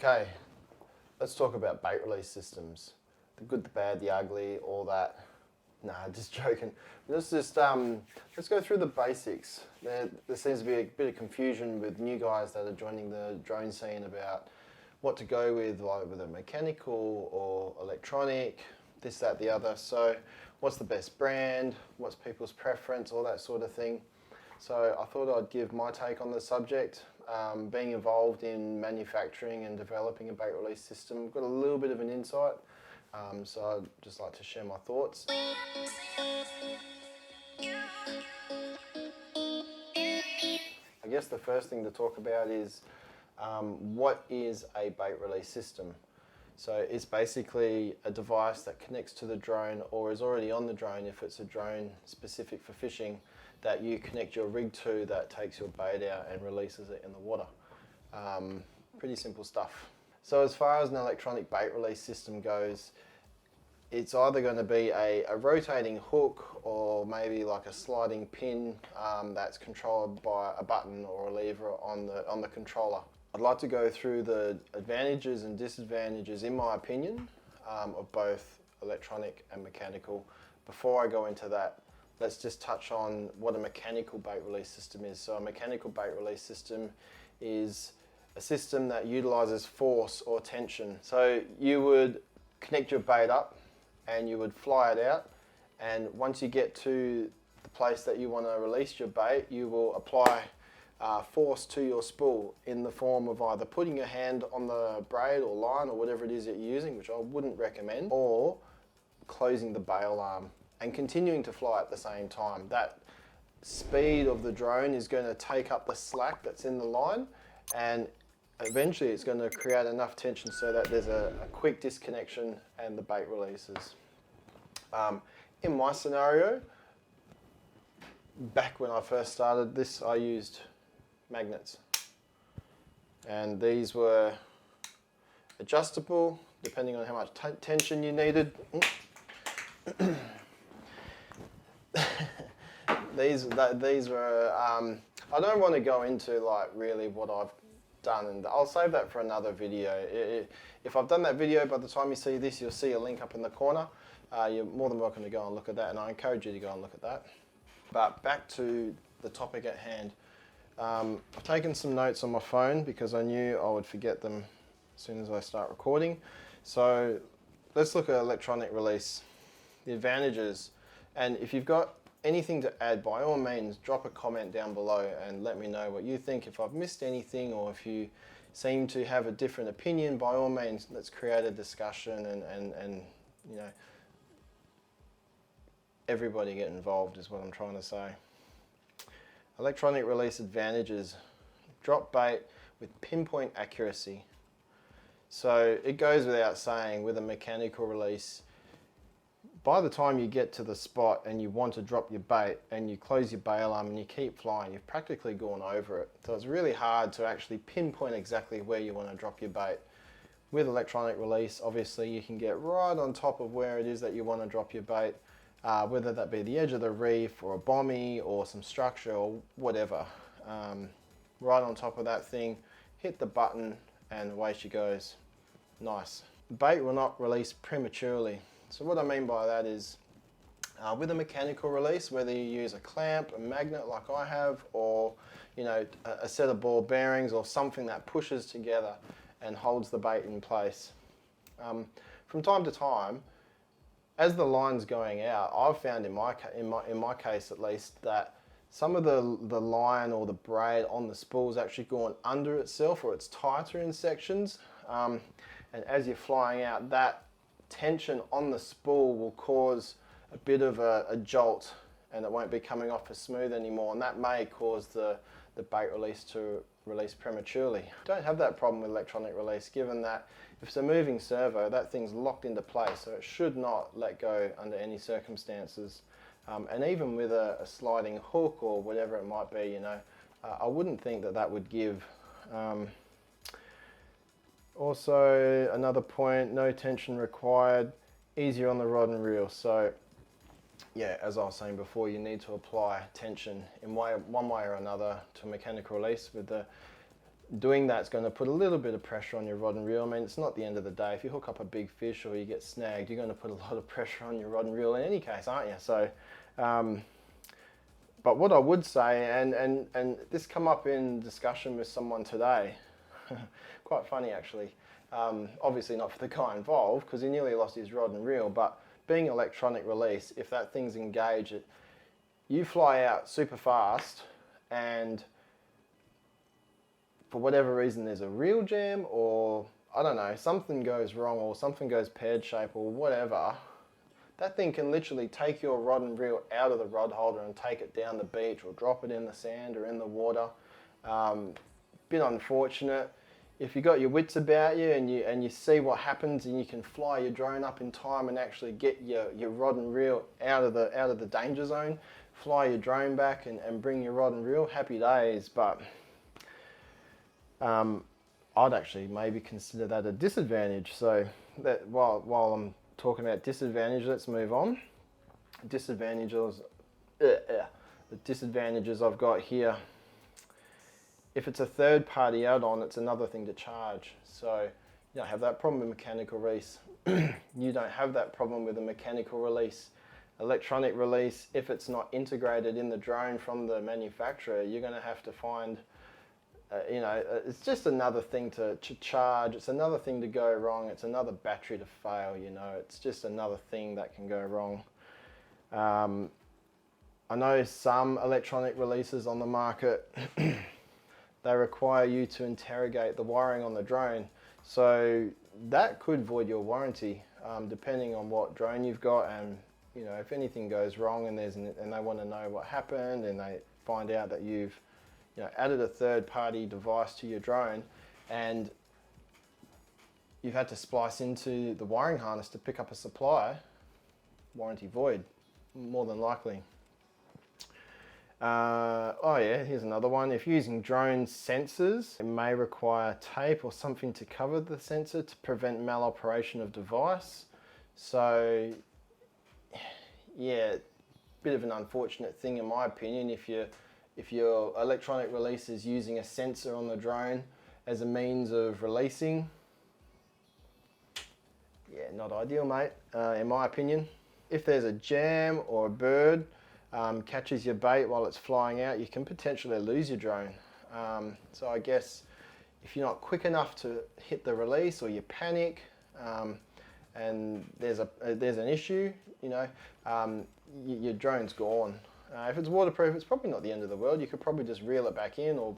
Okay, let's talk about bait release systems. The good, the bad, the ugly, all that. Nah, just joking. Let's go through the basics. There seems to be a bit of confusion with new guys that are joining the drone scene about what to go with, like whether mechanical or electronic, this, that, the other. So what's the best brand? What's people's preference? All that sort of thing. So I thought I'd give my take on the subject. Being involved in manufacturing and developing a bait release system, I've got a little bit of an insight. So I'd just like to share my thoughts. I guess the first thing to talk about is what is a bait release system? So it's basically a device that connects to the drone or is already on the drone if it's a drone specific for fishing, that you connect your rig to, that takes your bait out and releases it in the water. Pretty simple stuff. So as far as an electronic bait release system goes, it's either going to be a rotating hook or maybe like a sliding pin that's controlled by a button or a lever on the controller. I'd like to go through the advantages and disadvantages, in my opinion, of both electronic and mechanical. Before I go into that, let's just touch on what a mechanical bait release system is. So a mechanical bait release system is a system that utilizes force or tension. So you would connect your bait up and you would fly it out, and once you get to the place that you want to release your bait, you will apply force to your spool in the form of either putting your hand on the braid or line or whatever it is that you're using, which I wouldn't recommend, or closing the bail arm and continuing to fly at the same time. That speed of the drone is going to take up the slack that's in the line, and eventually it's going to create enough tension so that there's a quick disconnection and the bait releases. In my scenario, back when I first started this, I used magnets, and these were adjustable depending on how much tension you needed. These were, I don't want to go into like really what I've done, and I'll save that for another video. If I've done that video, by the time you see this, you'll see a link up in the corner. You're more than welcome to go and look at that, and I encourage you to go and look at that. But back to the topic at hand. I've taken some notes on my phone because I knew I would forget them as soon as I start recording. So let's look at electronic release, the advantages, and if you've got anything to add, by all means drop a comment down below and let me know what you think. If I've missed anything or if you seem to have a different opinion, by all means let's create a discussion and you know, everybody get involved is what I'm trying to say. Electronic release advantages: drop bait with pinpoint accuracy. So it goes without saying, with a mechanical release, by the time you get to the spot and you want to drop your bait and you close your bail arm and you keep flying, you've practically gone over it. So it's really hard to actually pinpoint exactly where you want to drop your bait. With electronic release, obviously you can get right on top of where it is that you want to drop your bait, whether that be the edge of the reef or a bommy or some structure or whatever. Right on top of that thing, hit the button and away she goes. Nice. The bait will not release prematurely. So what I mean by that is, with a mechanical release, whether you use a clamp, a magnet like I have, or you know, a set of ball bearings or something that pushes together and holds the bait in place. From time to time, as the line's going out, I've found in my case at least, that some of the line or the braid on the spool is actually gone under itself, or it's tighter in sections. And as you're flying out, that tension on the spool will cause a bit of a jolt, and it won't be coming off as smooth anymore, and that may cause the bait release to release prematurely. Don't have that problem with electronic release, given that if it's a moving servo, that thing's locked into place, so it should not let go under any circumstances. And even with a sliding hook or whatever it might be, you know, I wouldn't think that would give. Also, another point, no tension required, easier on the rod and reel. So yeah, as I was saying before, you need to apply tension in one way or another to a mechanical release. With the Doing that's going to put a little bit of pressure on your rod and reel. I mean, it's not the end of the day. If you hook up a big fish or you get snagged, you're going to put a lot of pressure on your rod and reel in any case, aren't you? So, but what I would say, and this come up in discussion with someone today, quite funny actually, obviously not for the guy involved because he nearly lost his rod and reel, but being electronic release, if that thing's engaged, you fly out super fast and for whatever reason there's a reel jam or I don't know, something goes wrong or something goes pear-shaped or whatever, that thing can literally take your rod and reel out of the rod holder and take it down the beach or drop it in the sand or in the water. Bit unfortunate. If you got your wits about you and you see what happens and you can fly your drone up in time and actually get your rod and reel out of the danger zone, fly your drone back and bring your rod and reel, happy days. But I'd actually maybe consider that a disadvantage. So that while I'm talking about disadvantage, let's move on. The disadvantages I've got here. If it's a third party add-on, it's another thing to charge. So you don't have that problem with mechanical release. You don't have that problem with a mechanical release. Electronic release, if it's not integrated in the drone from the manufacturer, you're going to have to find, it's just another thing to charge. It's another thing to go wrong. It's another battery to fail, It's just another thing that can go wrong. I know some electronic releases on the market, they require you to interrogate the wiring on the drone. So that could void your warranty, depending on what drone you've got. And, if anything goes wrong and they want to know what happened and they find out that you've added a third-party device to your drone and you've had to splice into the wiring harness to pick up a supply, warranty void, more than likely. Here's another one. If using drone sensors, it may require tape or something to cover the sensor to prevent maloperation of device. So, yeah, bit of an unfortunate thing in my opinion if your electronic release is using a sensor on the drone as a means of releasing. Yeah, not ideal, mate, in my opinion. If there's a jam or a bird catches your bait while it's flying out, you can potentially lose your drone. So I guess if you're not quick enough to hit the release or you panic and there's an issue, your drone's gone. If it's waterproof, it's probably not the end of the world. You could probably just reel it back in or,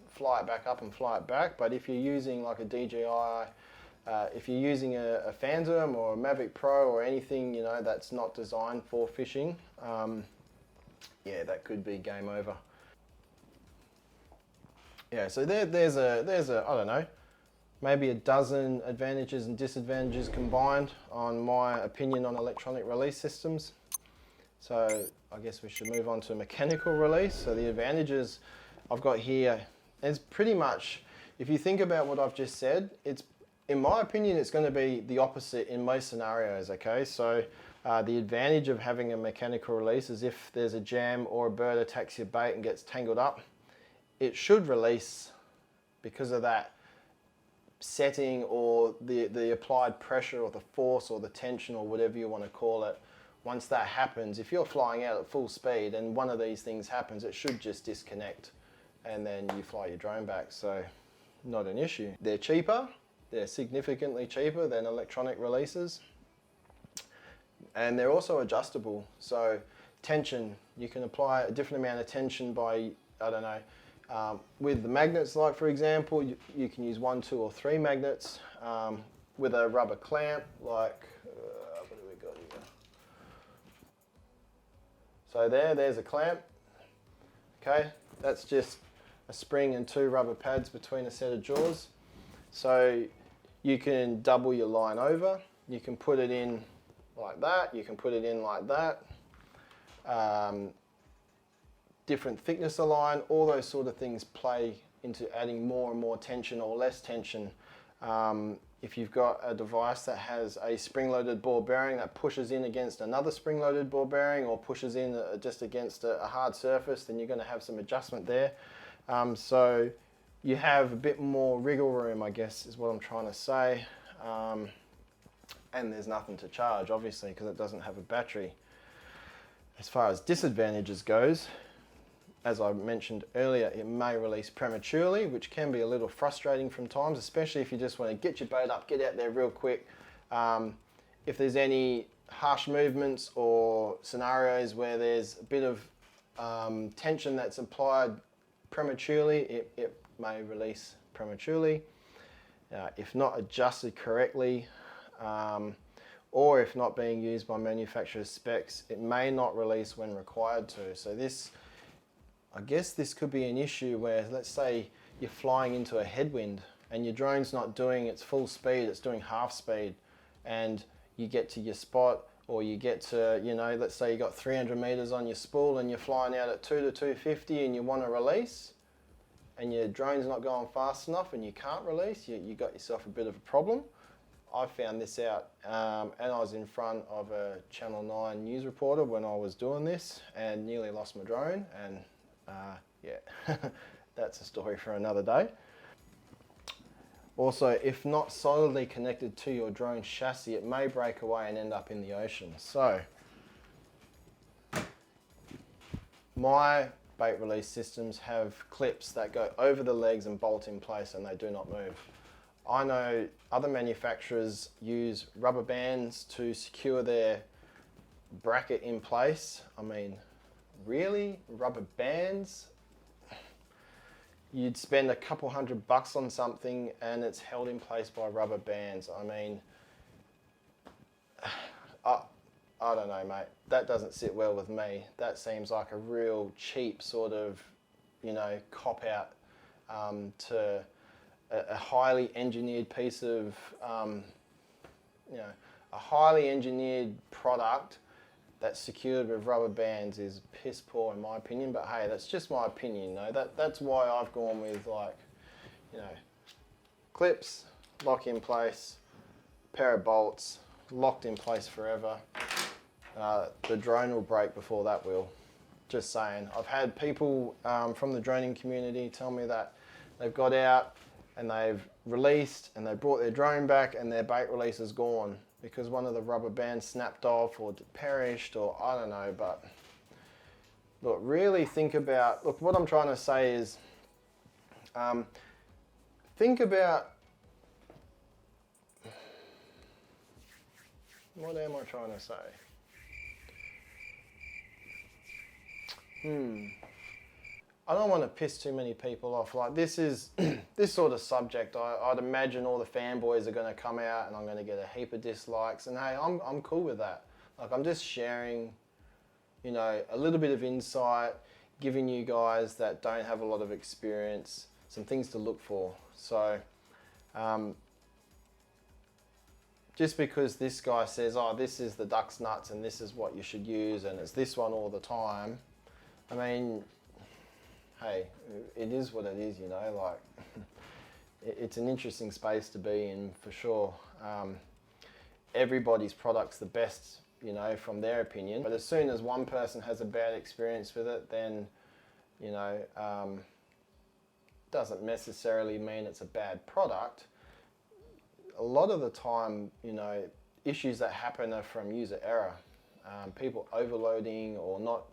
fly it back up and fly it back. But if you're using like a DJI, if you're using a Phantom or a Mavic Pro or anything, that's not designed for fishing, that could be game over. Yeah, so there's a I don't know, maybe a dozen advantages and disadvantages combined on my opinion on electronic release systems. So I guess we should move on to mechanical release. So the advantages I've got here is pretty much, if you think about what I've just said, in my opinion, it's going to be the opposite in most scenarios, okay? So the advantage of having a mechanical release is if there's a jam or a bird attacks your bait and gets tangled up, it should release because of that setting or the applied pressure or the force or the tension or whatever you want to call it. Once that happens, if you're flying out at full speed and one of these things happens, it should just disconnect and then you fly your drone back. So not an issue. They're cheaper. They're significantly cheaper than electronic releases. And they're also adjustable. So tension, you can apply a different amount of tension by, with the magnets, like for example, you can use 1, 2 or 3 magnets with a rubber clamp, like, what do we got here? So there's a clamp, okay? That's just a spring and 2 rubber pads between a set of jaws. So you can double your line over, you can put it in like that, you can put it in like that, different thickness of line, all those sort of things play into adding more and more tension or less tension. If you've got a device that has a spring-loaded ball bearing that pushes in against another spring-loaded ball bearing or pushes in just against a hard surface, then you're going to have some adjustment there. So you have a bit more wriggle room, I guess, is what I'm trying to say. And there's nothing to charge, obviously, because it doesn't have a battery. As far as disadvantages goes, as I mentioned earlier, it may release prematurely, which can be a little frustrating from times, especially if you just want to get your boat up, get out there real quick. If there's any harsh movements or scenarios where there's a bit of tension that's applied prematurely, it may release prematurely. If not adjusted correctly, or if not being used by manufacturer's specs, it may not release when required to. So this, I guess this could be an issue where, let's say you're flying into a headwind and your drone's not doing its full speed, it's doing half speed, and you get to your spot, or you get to, you know, let's say you got 300 meters on your spool and you're flying out at 2 to 250 and you want to release, and your drone's not going fast enough and you can't release, you got yourself a bit of a problem. I found this out and I was in front of a Channel 9 news reporter when I was doing this and nearly lost my drone, and yeah, that's a story for another day. Also, if not solidly connected to your drone chassis, it may break away and end up in the ocean. So, my bait release systems have clips that go over the legs and bolt in place, and they do not move. I know other manufacturers use rubber bands to secure their bracket in place. I mean, really? Rubber bands? You'd spend a couple $100 on something and it's held in place by rubber bands. I mean, I don't know, mate. That doesn't sit well with me. That seems like a real cheap sort of, you know, cop out to a highly engineered piece of, you know, a highly engineered product that's secured with rubber bands is piss poor in my opinion. But hey, that's just my opinion, you know. That's why I've gone with, like, you know, clips, lock in place, pair of bolts, locked in place forever. The drone will break before that will. Just saying. I've had people from the droning community tell me that they've got out and they've released and they brought their drone back and their bait release is gone because one of the rubber bands snapped off or perished, or I don't know. But look, really think about, look, what I'm trying to say is think about, what am I trying to say? I don't want to piss too many people off. Like, this is this sort of subject, I'd imagine all the fanboys are going to come out and I'm going to get a heap of dislikes, and hey, I'm cool with that. Like, I'm just sharing, you know, a little bit of insight, giving you guys that don't have a lot of experience some things to look for. So just because this guy says, oh, this is the duck's nuts and this is what you should use and it's this one all the time, I mean, hey, it is what it is, you know. Like, it's an interesting space to be in for sure. Everybody's product's the best, you know, from their opinion. But as soon as one person has a bad experience with it, then, you know, doesn't necessarily mean it's a bad product. A lot of the time, you know, issues that happen are from user error. People overloading or not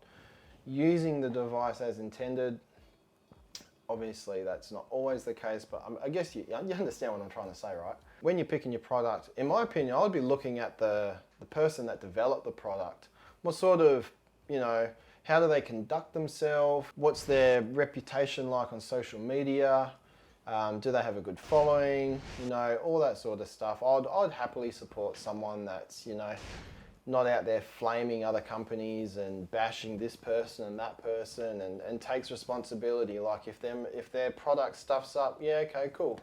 using the device as intended. Obviously, that's not always the case, but I guess you understand what I'm trying to say, right? When you're picking your product, in my opinion, I would be looking at the person that developed the product. What sort of, you know, how do they conduct themselves? What's their reputation like on social media? Do they have a good following? You know, all that sort of stuff. I'd happily support someone that's, you know, not out there flaming other companies and bashing this person and that person, and takes responsibility. Like, if their product stuffs up, yeah, okay, cool.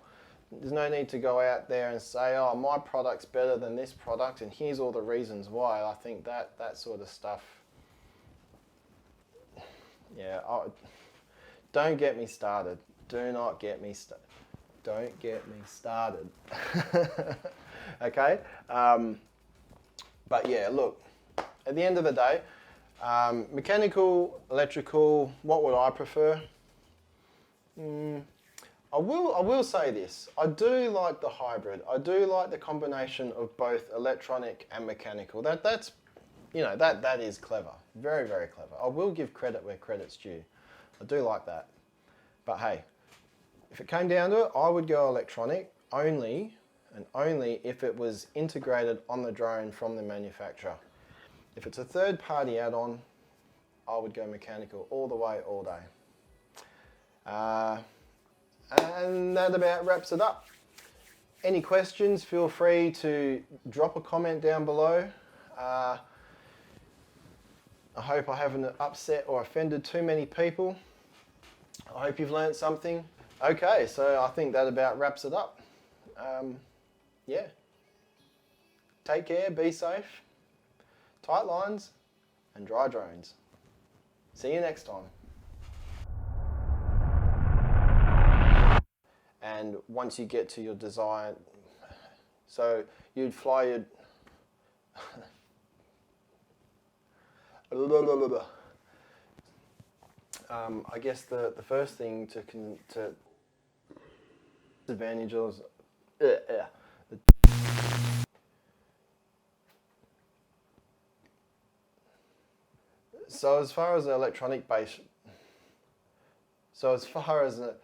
There's no need to go out there and say, oh, my product's better than this product and here's all the reasons why. I think that sort of stuff, yeah, don't get me started. Do not get me started. Don't get me started. Okay? But yeah, look, at the end of the day, mechanical, electrical, what would I prefer? I will say this. I do like the hybrid. I do like the combination of both electronic and mechanical. That's that is clever. Very, very clever. I will give credit where credit's due. I do like that. But hey, if it came down to it, I would go electronic only and only if it was integrated on the drone from the manufacturer. If it's a third-party add-on, I would go mechanical all the way, all day. And that about wraps it up. Any questions, feel free to drop a comment down below. I hope I haven't upset or offended too many people. I hope you've learnt something. Okay, so I think that about wraps it up. Yeah. Take care, be safe, tight lines, and dry drones. See you next time. And once you get to your desired, so you'd fly your, I guess the first thing to advantage is, so as far as the electronic base, so as far as the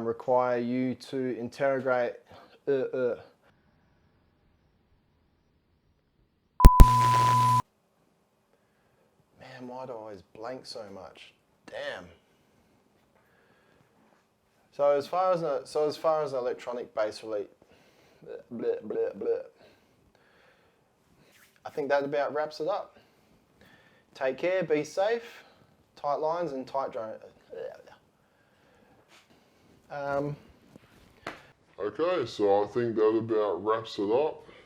require you to interrogate man, why do I always blank so much? Damn. So as far as the electronic base release, I think that about wraps it up. Take care, be safe, tight lines and tight drone. Okay, so I think that about wraps it up.